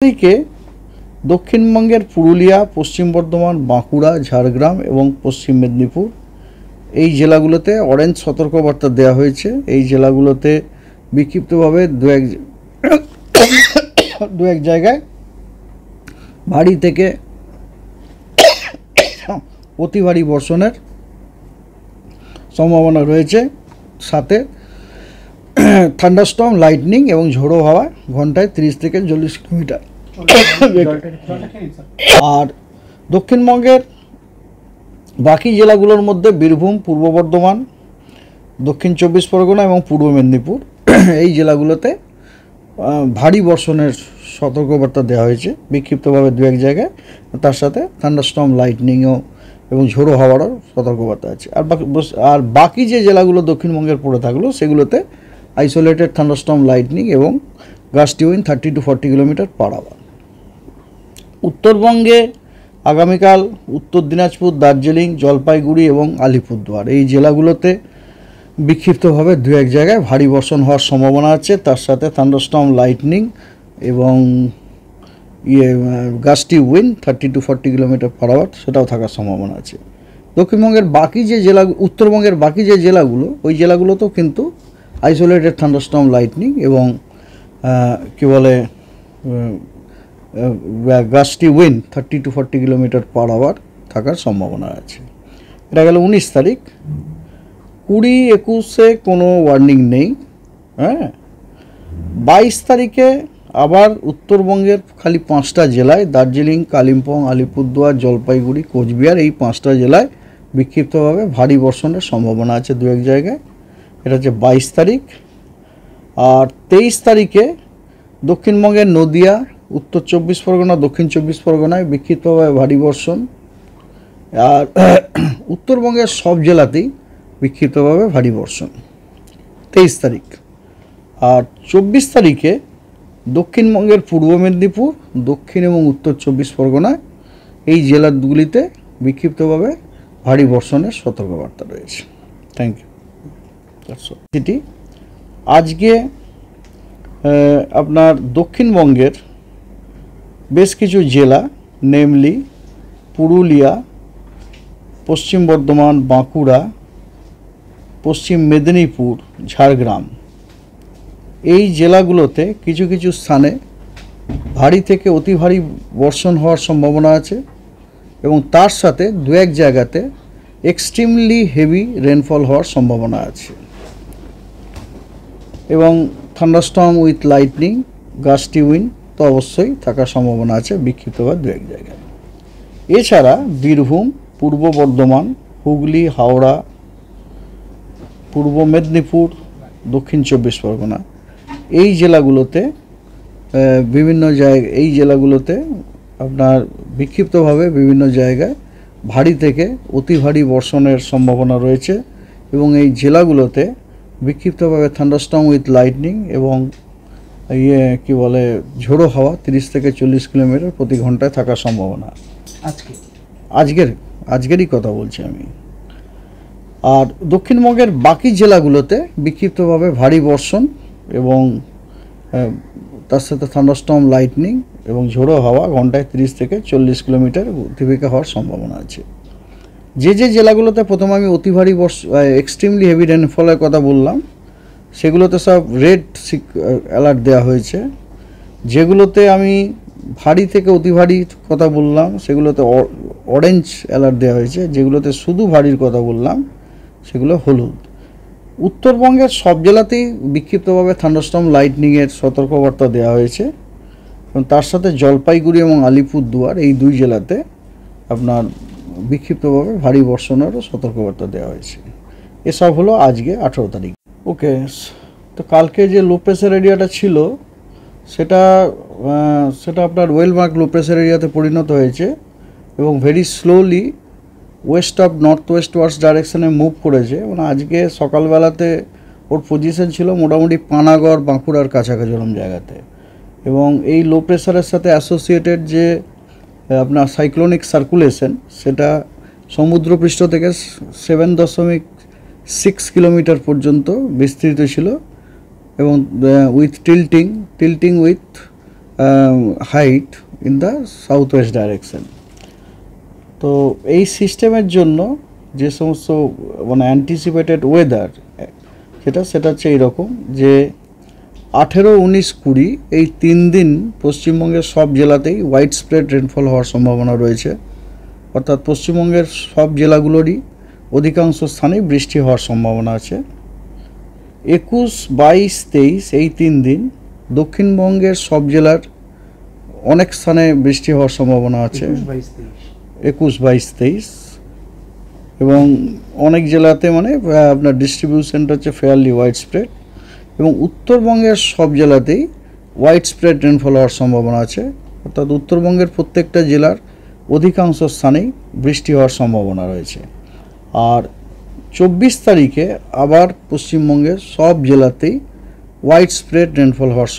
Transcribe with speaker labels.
Speaker 1: থেকে দক্ষিণবঙ্গের পুরুলিয়া, পশ্চিম বর্ধমান, বাঁকুড়া, ঝাড়গ্রাম এবং পশ্চিম মেদিনীপুর এই জেলাগুলোতে অরেঞ্জ সতর্কবার্তা দেওয়া হয়েছে। এই জেলাগুলোতে বিক্ষিপ্তভাবে দু এক জায়গায় ভারী থেকে অতি ভারী বর্ষণের সম্ভাবনা রয়েছে, সাথে থান্ডারস্টর্ম, লাইটনিং এবং ঝোড়ো হাওয়া ঘন্টায় 30 থেকে 40 কিলোমিটার। আর দক্ষিণবঙ্গের বাকি জেলাগুলোর মধ্যে বীরভূম, পূর্ব বর্ধমান, দক্ষিণ 24 পরগনা এবং পূর্ব মেদিনীপুর এই জেলাগুলোতে ভারী বর্ষণের সতর্কবার্তা দেওয়া হয়েছে বিক্ষিপ্তভাবে দু এক জায়গায়, তার সাথে থান্ডারস্টর্ম, লাইটনিংও এবং ঝোড়ো হাওয়ারও সতর্কবার্তা আছে। আর বাকি যে জেলাগুলো দক্ষিণবঙ্গের পড়ে থাকলো সেগুলোতে আইসোলেটেড থান্ডারস্টর্ম, লাইটনিং এবং gusty wind 30 to 40 kilometre per hour. উত্তরবঙ্গে আগামীকাল উত্তর দিনাজপুর, দার্জিলিং, জলপাইগুড়ি এবং আলিপুরদুয়ার এই জেলাগুলোতে বিক্ষিপ্তভাবে দু এক জায়গায় ভারী বর্ষণ হওয়ার সম্ভাবনা আছে, তার সাথে থান্ডারস্টর্ম, লাইটনিং এবং gusty wind 30 to 40 kilometre per hour সেটাও থাকার সম্ভাবনা আছে। দক্ষিণবঙ্গের বাকি যে জেলা, উত্তরবঙ্গের বাকি যে জেলাগুলো, ওই জেলাগুলোতেও কিন্তু আইসোলেটেড থান্ডারস্টর্ম, লাইটনিং এবং কী বলে gusty wind 30 to 40 kilometre per hour থাকার সম্ভাবনা আছে। এটা গেল 19 তারিখ। 20-21-এ কোনো ওয়ার্নিং নেই। হ্যাঁ, 22 তারিখে আবার উত্তরবঙ্গের খালি 5টা জেলায়, দার্জিলিং, কালিম্পং, আলিপুরদুয়ার, জলপাইগুড়ি, কোচবিহার এই 5টা জেলায় বিক্ষিপ্তভাবে ভারী বর্ষণের সম্ভাবনা আছে দু এক জায়গায়। এটা হচ্ছে 22 তারিখ। আর 23 তারিখে দক্ষিণবঙ্গের নদিয়া, উত্তর 24 পরগনা, দক্ষিণ 24 পরগনায় বিক্ষিপ্তভাবে ভারী বর্ষণ। আর উত্তরবঙ্গের সব জেলাতেই বিক্ষিপ্তভাবে ভারী বর্ষণ 23 তারিখ। আর 24 তারিখে দক্ষিণবঙ্গের পূর্ব মেদিনীপুর, দক্ষিণ এবং উত্তর 24 পরগনায় এই জেলাগুলিতে বিক্ষিপ্তভাবে ভারী বর্ষণের সতর্কবার্তা রয়েছে। Thank you. সিটি আজকে আপনার দক্ষিণবঙ্গের বেশ কিছু জেলা, নেমলি পুরুলিয়া, পশ্চিম বর্ধমান, বাঁকুড়া, পশ্চিম মেদিনীপুর, ঝাড়গ্রাম এই জেলাগুলোতে কিছু কিছু স্থানে ভারী থেকে অতি ভারী বর্ষণ হওয়ার সম্ভাবনা আছে এবং তার সাথে দু এক জায়গাতে এক্সট্রিমলি হেভি রেনফল হওয়ার সম্ভাবনা আছে এবং thunderstorm with lightning, gusty wind তো অবশ্যই থাকার সম্ভাবনা আছে বিক্ষিপ্তভাবে দু এক জায়গায়। এছাড়া বীরভূম, পূর্ব বর্ধমান, হুগলি, হাওড়া, পূর্ব মেদিনীপুর, দক্ষিণ 24 পরগনা এই জেলাগুলোতে আপনার বিক্ষিপ্তভাবে বিভিন্ন জায়গায় ভারী থেকে অতি ভারী বর্ষণের সম্ভাবনা রয়েছে এবং এই জেলাগুলোতে বিক্ষিপ্তভাবে থান্ডারস্টর্ম উইথ লাইটনিং এবং ঝোড়ো হাওয়া 30 থেকে 40 কিলোমিটার প্রতি ঘন্টায় থাকার সম্ভাবনা। আজকেরই কথা বলছি আমি। আর দক্ষিণবঙ্গের বাকি জেলাগুলোতে বিক্ষিপ্তভাবে ভারী বর্ষণ এবং তার সাথে থান্ডারস্টর্ম, লাইটনিং এবং ঝোড়ো হাওয়া ঘন্টায় 30 থেকে 40 কিলোমিটার গতিবেগে হওয়ার সম্ভাবনা আছে। যে জেলাগুলোতে প্রথমে আমি অতি ভারী এক্সট্রিমলি হেভি রেনফলের কথা বললাম সেগুলোতে সব রেড অ্যালার্ট দেওয়া হয়েছে। যেগুলোতে আমি ভারী থেকে অতি ভারী কথা বললাম সেগুলোতে অরেঞ্জ অ্যালার্ট দেওয়া হয়েছে। যেগুলোতে শুধু ভারীর কথা বললাম সেগুলো হলুদ। উত্তরবঙ্গের সব জেলাতেই বিক্ষিপ্তভাবে থান্ডারস্টর্ম, লাইটনিংয়ের সতর্কবার্তা দেওয়া হয়েছে এবং তার সাথে জলপাইগুড়ি এবং আলিপুরদুয়ার এই দুই জেলাতে আপনার বিক্ষিপ্তভাবে ভারী বর্ষণেরও সতর্কবার্তা দেওয়া হয়েছে। এসব হলো আজকে 18 তারিখ। ওকে, তো কালকে যে লো প্রেশার এরিয়াটা ছিল সেটা আপনার ওয়েল মার্ক লো প্রেশার এরিয়াতে পরিণত হয়েছে এবং very slowly west of north westwards ডাইরেকশানে মুভ করেছে। মানে আজকে সকালবেলাতে ওর পজিশন ছিল মোটামুটি পানাগড়, বাঁকুড়ার কাছাকাছি ওরকম জায়গাতে এবং এই লো প্রেশারের সাথে অ্যাসোসিয়েটেড যে আপনার সাইক্লোনিক সার্কুলেশন সেটা সমুদ্রপৃষ্ঠ থেকে 7.6 কিলোমিটার পর্যন্ত বিস্তৃত ছিল এবং with tilting with height in the south West direction. তো এই সিস্টেমের জন্য যে সমস্ত মানে অ্যান্টিসিপেটেড ওয়েদার সেটা হচ্ছে এইরকম যে 18, 19, 20 এই 3 দিন পশ্চিমবঙ্গের সব জেলাতেই ওয়াইড স্প্রেড রেনফল হওয়ার সম্ভাবনা রয়েছে। অর্থাৎ পশ্চিমবঙ্গের সব জেলাগুলোরই অধিকাংশ স্থানেই বৃষ্টি হওয়ার সম্ভাবনা আছে। 21, 22, 23 এই 3 দিন দক্ষিণবঙ্গের সব জেলার অনেক স্থানে বৃষ্টি হওয়ার সম্ভাবনা আছে। 21, 22, 23 এবং অনেক জেলাতে মানে আপনার ডিস্ট্রিবিউশনটা হচ্ছে ফেয়ারলি ওয়াইড স্প্রেড, এবং উত্তরবঙ্গের সব জেলাতেই ওয়াইড স্প্রেড রেনফল হওয়ার সম্ভাবনা আছে। অর্থাৎ উত্তরবঙ্গের প্রত্যেকটা জেলার অধিকাংশ স্থানেই বৃষ্টি হওয়ার সম্ভাবনা রয়েছে। আর 24 তারিখে আবার পশ্চিমবঙ্গের সব জেলাতেই ওয়াইড স্প্রেড রেনফল হওয়ার